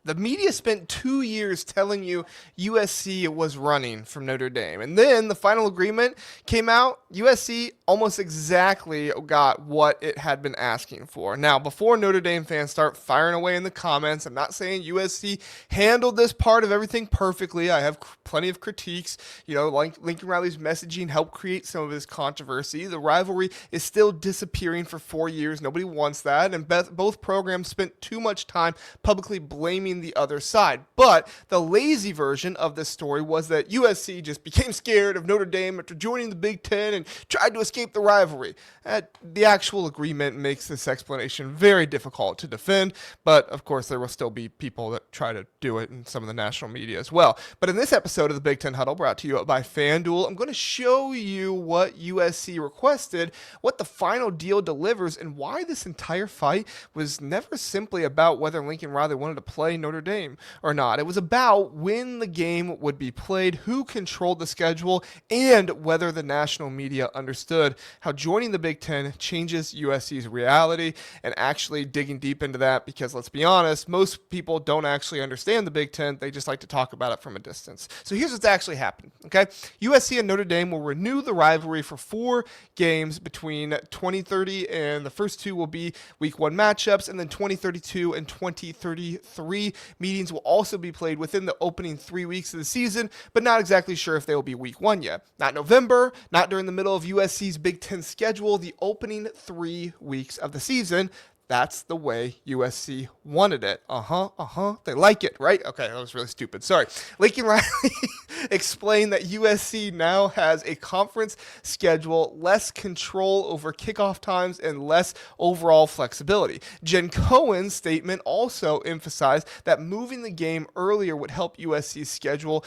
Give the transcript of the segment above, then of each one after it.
The media spent 2 years telling you USC was running from Notre Dame. And then the final agreement came out. USC almost exactly got what it had been asking for. Now, before Notre Dame fans start firing away in the comments, I'm not saying USC handled this part of everything perfectly. I have plenty of critiques. Like Lincoln Riley's messaging helped create some of this controversy. The rivalry is still disappearing for 4 years. Nobody wants that. And both programs spent too much time publicly blaming the other side. But the lazy version of this story was that USC just became scared of Notre Dame after joining the Big Ten and tried to escape the rivalry. The actual agreement makes this explanation very difficult to defend, but of course there will still be people that try to do it in some of the national media as well. But in this episode of the Big Ten Huddle, brought to you by FanDuel, I'm going to show you what USC requested, what the final deal delivers, and why this entire fight was never simply about whether Lincoln Riley wanted to play Notre Dame or not. It was about when the game would be played, who controlled the schedule, and whether the national media understood how joining the Big Ten changes USC's reality, and actually digging deep into that, because let's be honest, most people don't actually understand the Big Ten. They just like to talk about it from a distance. So here's what's actually happened. Okay, USC and Notre Dame will renew the rivalry for 4 games between 2030, and the first 2 will be week 1 matchups, and then 2032 and 2033 meetings will also be played within the opening 3 weeks of the season, but not exactly sure if they will be week 1 yet. Not November, not during the middle of USC's Big Ten schedule, the opening 3 weeks of the season. That's the way USC wanted it. They like it, right? Okay, that was really stupid. Sorry. Lincoln Riley explained that USC now has a conference schedule, less control over kickoff times, and less overall flexibility. Jen Cohen's statement also emphasized that moving the game earlier would help USC's schedule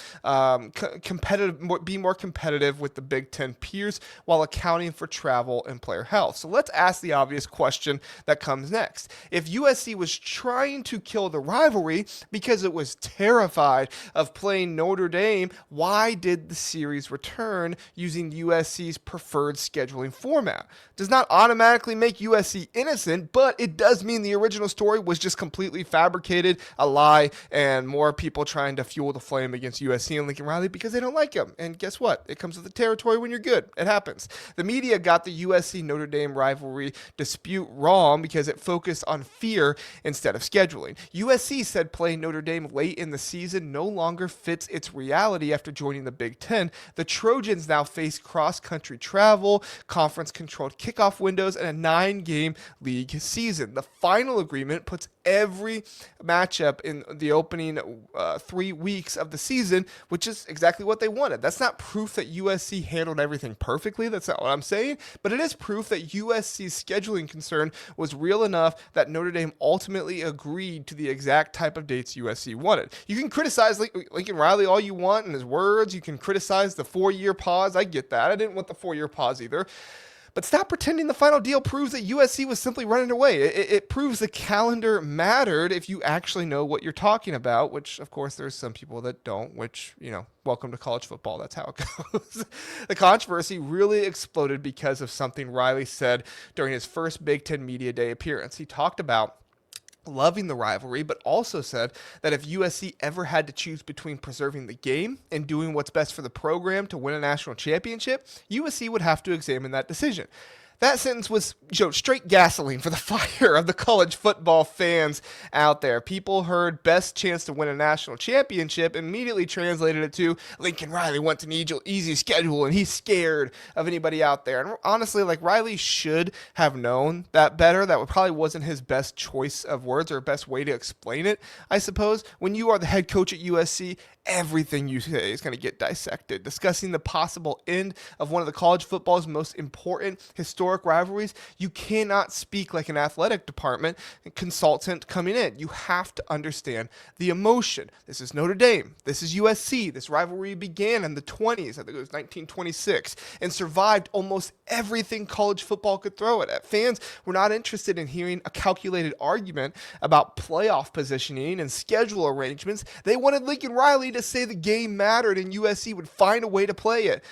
be more competitive with the Big Ten peers while accounting for travel and player health. So let's ask the obvious question that comes next. If USC was trying to kill the rivalry because it was terrified of playing Notre Dame, why did the series return using USC's preferred scheduling format? Does not automatically make USC innocent, but it does mean the original story was just completely fabricated, a lie, and more people trying to fuel the flame against USC and Lincoln Riley because they don't like him. And guess what? It comes with the territory when you're good. It happens. The media got the USC Notre Dame rivalry dispute wrong because it focused on fear instead of scheduling. USC said playing Notre Dame late in the season no longer fits its reality after joining the Big Ten. The Trojans now face cross-country travel, conference-controlled kickoff windows, and a 9-game league season. The final agreement puts every matchup in the opening 3 weeks of the season, which is exactly what they wanted. That's not proof that USC handled everything perfectly. That's not what I'm saying, but it is proof that USC's scheduling concern was real enough that Notre Dame ultimately agreed to the exact type of dates USC wanted. You can criticize Lincoln Riley all you want in his words. You can criticize the 4-year pause. I get that. I didn't want the 4-year pause either. But stop pretending the final deal proves that USC was simply running away. It proves the calendar mattered if you actually know what you're talking about, which, of course, there's some people that don't, which, welcome to college football. That's how it goes. The controversy really exploded because of something Riley said during his first Big Ten Media Day appearance. He talked about loving the rivalry, but also said that if USC ever had to choose between preserving the game and doing what's best for the program to win a national championship, USC would have to examine that decision. That sentence was straight gasoline for the fire of the college football fans out there. People heard best chance to win a national championship and immediately translated it to Lincoln Riley wants an easy schedule and he's scared of anybody out there. And honestly, Riley should have known that better. That probably wasn't his best choice of words or best way to explain it, I suppose. When you are the head coach at USC, everything you say is going to get dissected. Discussing the possible end of one of the college football's most important historic rivalries, you cannot speak like an athletic department consultant coming in. You have to understand the emotion. This is Notre Dame. This is USC. This rivalry began in the 20s. I think it was 1926, and survived almost everything college football could throw it at. Fans were not interested in hearing a calculated argument about playoff positioning and schedule arrangements. They wanted Lincoln Riley to say the game mattered and USC would find a way to play it.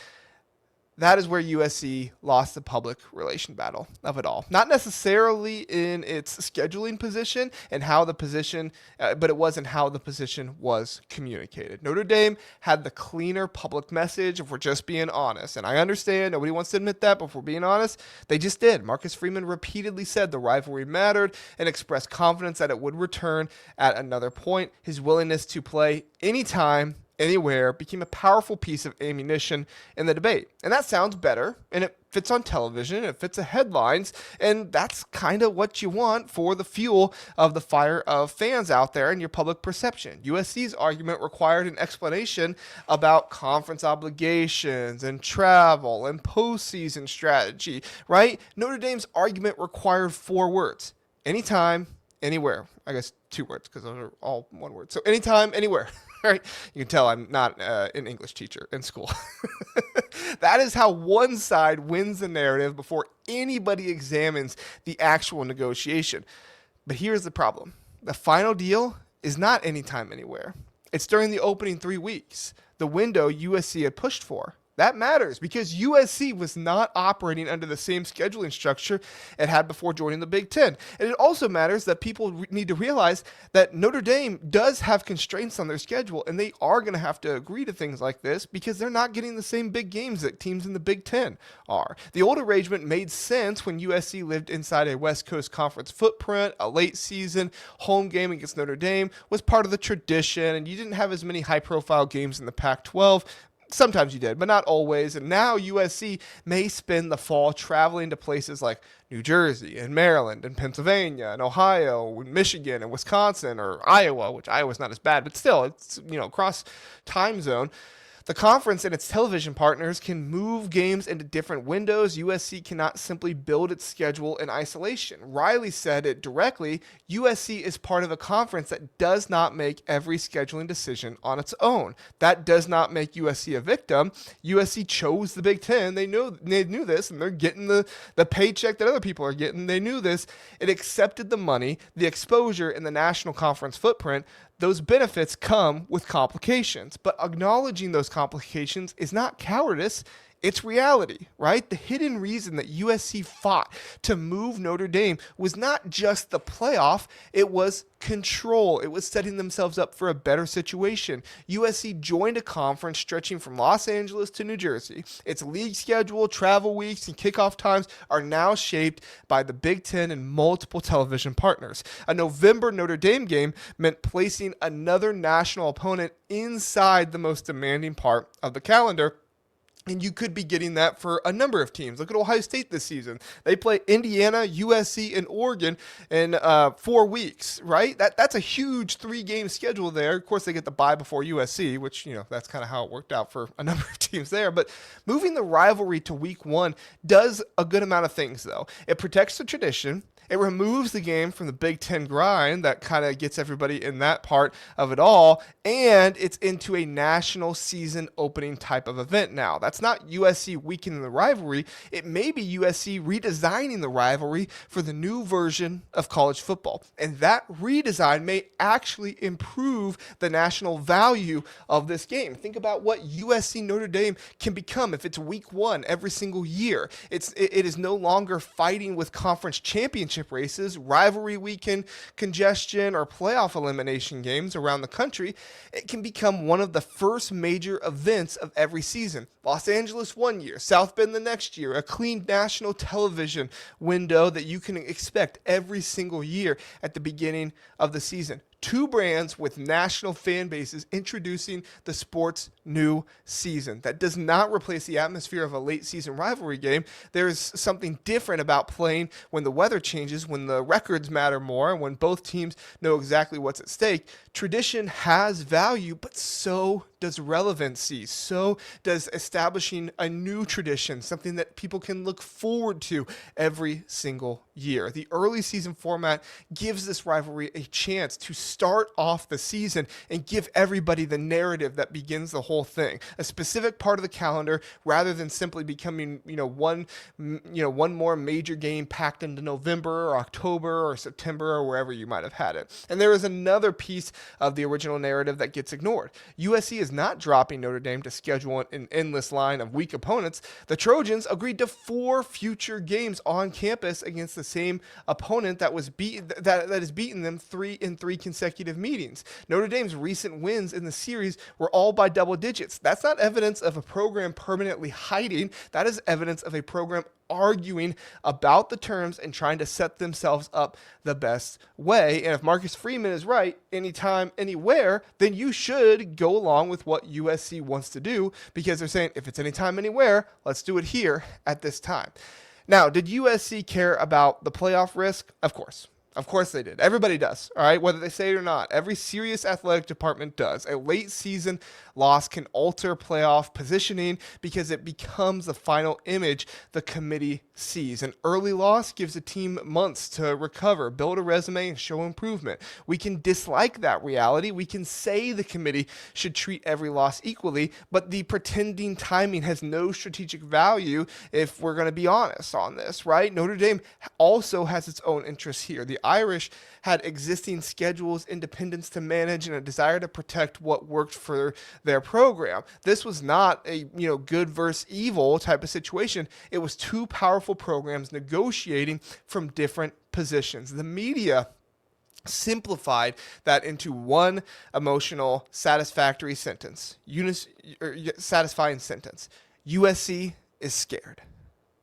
That is where USC lost the public relation battle of it all. Not necessarily in its scheduling position and how the position, but it was in how the position was communicated. Notre Dame had the cleaner public message, if we're just being honest. And I understand nobody wants to admit that, but if we're being honest, they just did. Marcus Freeman repeatedly said the rivalry mattered and expressed confidence that it would return at another point. His willingness to play anytime, anywhere became a powerful piece of ammunition in the debate. And that sounds better, and it fits on television, it fits the headlines, and that's kind of what you want for the fuel of the fire of fans out there and your public perception. USC's argument required an explanation about conference obligations and travel and postseason strategy, right? Notre Dame's argument required 4 words: anytime, anywhere. I guess 2 words, because those are all 1 word. So anytime, anywhere. Right? You can tell I'm not an English teacher in school. That is how one side wins the narrative before anybody examines the actual negotiation. But here's the problem. The final deal is not anytime, anywhere. It's during the opening 3 weeks, the window USC had pushed for. That matters because USC was not operating under the same scheduling structure it had before joining the Big Ten. And it also matters that people need to realize that Notre Dame does have constraints on their schedule, and they are going to have to agree to things like this because they're not getting the same big games that teams in the Big Ten are. The old arrangement made sense when USC lived inside a West Coast Conference footprint. A late season home game against Notre Dame was part of the tradition, and you didn't have as many high-profile games in the Pac-12. Sometimes you did, but not always. And now USC may spend the fall traveling to places like New Jersey and Maryland and Pennsylvania and Ohio and Michigan and Wisconsin or Iowa, which Iowa's not as bad, but still, it's, across time zone. The conference and its television partners can move games into different windows. USC cannot simply build its schedule in isolation. Riley said it directly. USC is part of a conference that does not make every scheduling decision on its own. That does not make USC a victim. USC chose the Big Ten. They knew this, and they're getting the paycheck that other people are getting. They knew this. It accepted the money, the exposure in the national conference footprint. Those benefits come with complications, but acknowledging those complications is not cowardice. It's reality, right? The hidden reason that USC fought to move Notre Dame was not just the playoff, it was control. It was setting themselves up for a better situation. USC joined a conference stretching from Los Angeles to New Jersey. Its league schedule, travel weeks, and kickoff times are now shaped by the Big Ten and multiple television partners. A November Notre Dame game meant placing another national opponent inside the most demanding part of the calendar. And you could be getting that for a number of teams. Look at Ohio State this season. They play Indiana, USC, and Oregon in 4 weeks, right? That's a huge 3-game schedule there. Of course, they get the bye before USC, which, that's kind of how it worked out for a number of teams there. But moving the rivalry to week 1 does a good amount of things, though. It protects the tradition. It removes the game from the Big Ten grind that kind of gets everybody in that part of it all, and it's into a national season opening type of event now. That's not USC weakening the rivalry. It may be USC redesigning the rivalry for the new version of college football, and that redesign may actually improve the national value of this game. Think about what USC Notre Dame can become if it's week 1 every single year. It is no longer fighting with conference championship races, rivalry weekend congestion, or playoff elimination games around the country. It can become one of the first major events of every season. Los Angeles one year, South Bend the next year, a clean national television window that you can expect every single year at the beginning of the season. 2 brands with national fan bases introducing the sport's new season. That does not replace the atmosphere of a late season rivalry game. There's something different about playing when the weather changes, when the records matter more, and when both teams know exactly what's at stake. Tradition has value, but so does relevancy. So does establishing a new tradition, something that people can look forward to every single year. The early season format gives this rivalry a chance to start off the season and give everybody the narrative that begins the whole thing, a specific part of the calendar, rather than simply becoming, one more major game packed into November or October or September or wherever you might have had it. And there is another piece of the original narrative that gets ignored. USC is not dropping Notre Dame to schedule an endless line of weak opponents. The Trojans agreed to 4 future games on campus against the same opponent that has beaten them 3 consecutive meetings. Notre Dame's recent wins in the series were all by double digits. That's not evidence of a program permanently hiding. That is evidence of a program arguing about the terms and trying to set themselves up the best way. And if Marcus Freeman is right, anytime, anywhere, then you should go along with what USC wants to do, because they're saying, if it's anytime, anywhere, let's do it here at this time. Now, did USC care about the playoff risk? Of course. Of course they did. Everybody does, all right, whether they say it or not. Every serious athletic department does. A late season loss can alter playoff positioning because it becomes the final image the committee sees. An early loss gives a team months to recover, build a resume, and show improvement. We can dislike that reality. We can say the committee should treat every loss equally, but the pretending timing has no strategic value if we're going to be honest on this, right? Notre Dame also has its own interests here. The Irish had existing schedules, independence to manage, and a desire to protect what worked for their program. This was not a good versus evil type of situation. It was 2 powerful programs negotiating from different positions. The media simplified that into one emotional, satisfactory sentence. Satisfying sentence. USC is scared.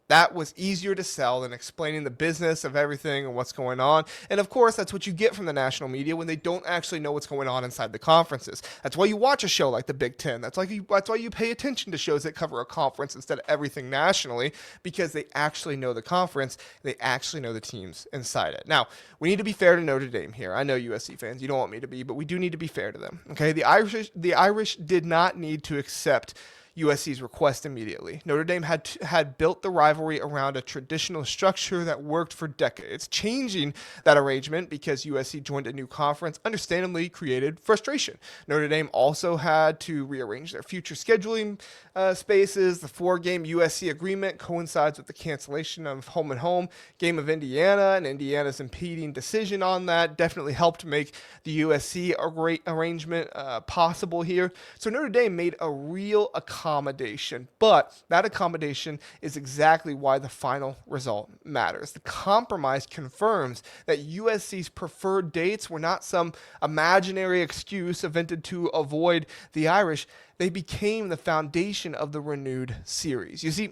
That was easier to sell than explaining the business of everything and what's going on. And of course, that's what you get from the national media when they don't actually know what's going on inside the conferences. That's why you watch a show like the Big Ten. That's why you pay attention to shows that cover a conference instead of everything nationally, because they actually know the conference. They actually know the teams inside it. Now, we need to be fair to Notre Dame here. I know USC fans, you don't want me to be, but we do need to be fair to them. Okay, the Irish did not need to accept USC's request immediately. Notre Dame had built the rivalry around a traditional structure that worked for decades. Changing that arrangement because USC joined a new conference understandably created frustration. Notre Dame also had to rearrange their future scheduling spaces. The 4-game USC agreement coincides with the cancellation of home and home game of Indiana, and Indiana's impeding decision on that definitely helped make the USC arrangement possible here. So Notre Dame made a real accommodation, but that accommodation is exactly why the final result matters. The compromise confirms that USC's preferred dates were not some imaginary excuse invented to avoid the Irish. They became the foundation of the renewed series. You see,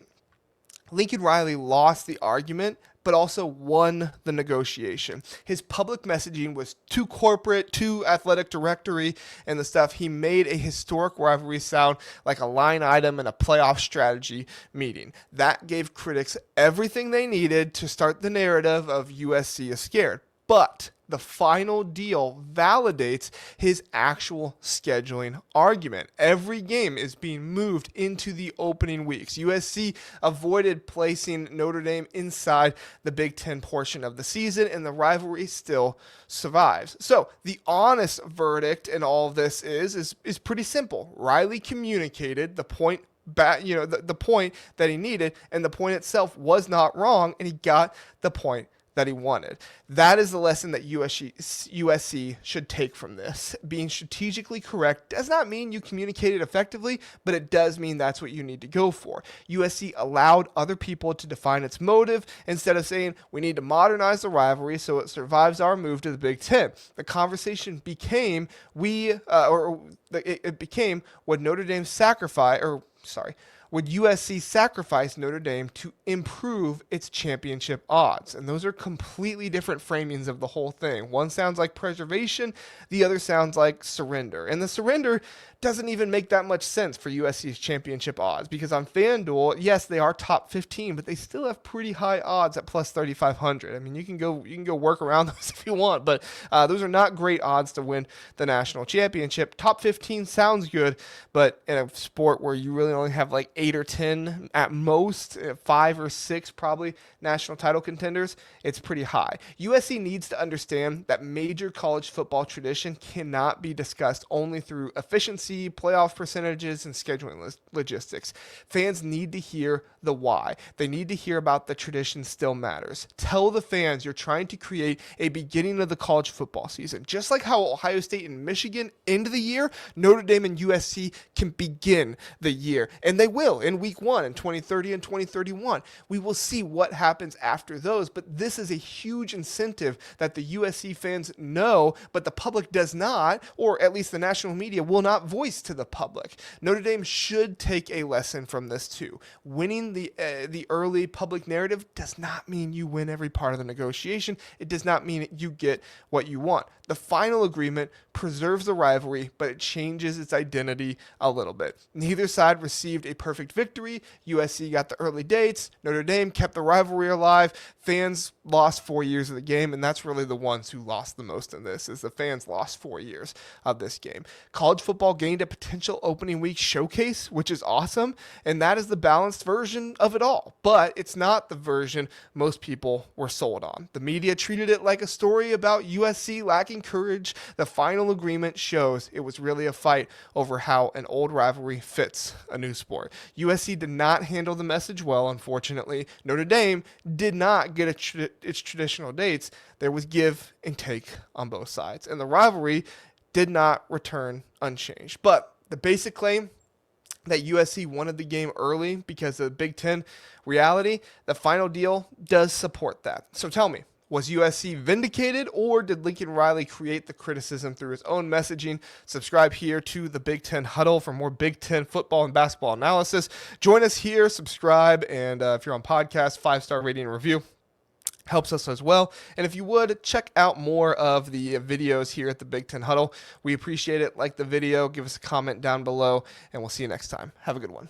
Lincoln Riley lost the argument, but also won the negotiation. His public messaging was too corporate, too athletic directory, and the stuff. He made a historic rivalry sound like a line item in a playoff strategy meeting. That gave critics everything they needed to start the narrative of USC is scared. But the final deal validates his actual scheduling argument. Every game is being moved into the opening weeks. USC avoided placing Notre Dame inside the Big Ten portion of the season, and the rivalry still survives. So the honest verdict in all of this is pretty simple. Riley communicated the point the point that he needed, and the point itself was not wrong, and he got the point that he wanted. That is the lesson that USC should take from this. Being strategically correct does not mean you communicated effectively, but it does mean that's what you need to go for. USC allowed other people to define its motive instead of saying we need to modernize the rivalry so it survives our move to the Big Ten. The conversation became it became would would USC sacrifice Notre Dame to improve its championship odds? And those are completely different framings of the whole thing. One sounds like preservation, the other sounds like surrender. And the surrender doesn't even make that much sense for USC's championship odds, because on FanDuel, yes, they are top 15, but they still have pretty high odds at plus 3,500. I mean, you can go work around those if you want, but those are not great odds to win the national championship. Top 15 sounds good, but in a sport where you really only have like 8 or 10 at most, 5 or 6 probably national title contenders. It's pretty high. USC needs to understand that major college football tradition cannot be discussed only through efficiency, playoff percentages, and scheduling logistics. Fans need to hear the why. They need to hear about the tradition still matters. Tell the fans you're trying to create a beginning of the college football season. Just like how Ohio State and Michigan end the year, Notre Dame and USC can begin the year. And they will in week 1 in 2030 and 2031. We will see what happens after those, but this is a huge incentive that the USC fans know, but the public does not, or at least the national media will not voice to the public. Notre Dame should take a lesson from this too. Winning the early public narrative does not mean you win every part of the negotiation. It does not mean you get what you want. The final agreement preserves the rivalry, but it changes its identity a little bit. Neither side received a perfect victory. USC got the early dates. Notre Dame kept the rivalry alive. Fans lost 4 years of the game, and that's really the ones who lost the most in this, is the fans lost 4 years of this game. College football gained a potential opening week showcase, which is awesome, and that is the balanced version of it all. But it's not the version most people were sold on. The media treated it like a story about USC lacking courage. The final agreement shows it was really a fight over how an old rivalry fits a new sport. USC did not handle the message well, unfortunately. Notre Dame did not get its traditional dates. There was give and take on both sides, and the rivalry did not return unchanged. But the basic claim that USC wanted the game early because of the Big Ten reality, the final deal does support that. So tell me, was USC vindicated, or did Lincoln Riley create the criticism through his own messaging? Subscribe here to the Big Ten Huddle for more Big Ten football and basketball analysis. Join us here, subscribe, and if you're on podcast, 5-star rating and review helps us as well. And if you would, check out more of the videos here at the Big Ten Huddle. We appreciate it. Like the video, give us a comment down below, and we'll see you next time. Have a good one.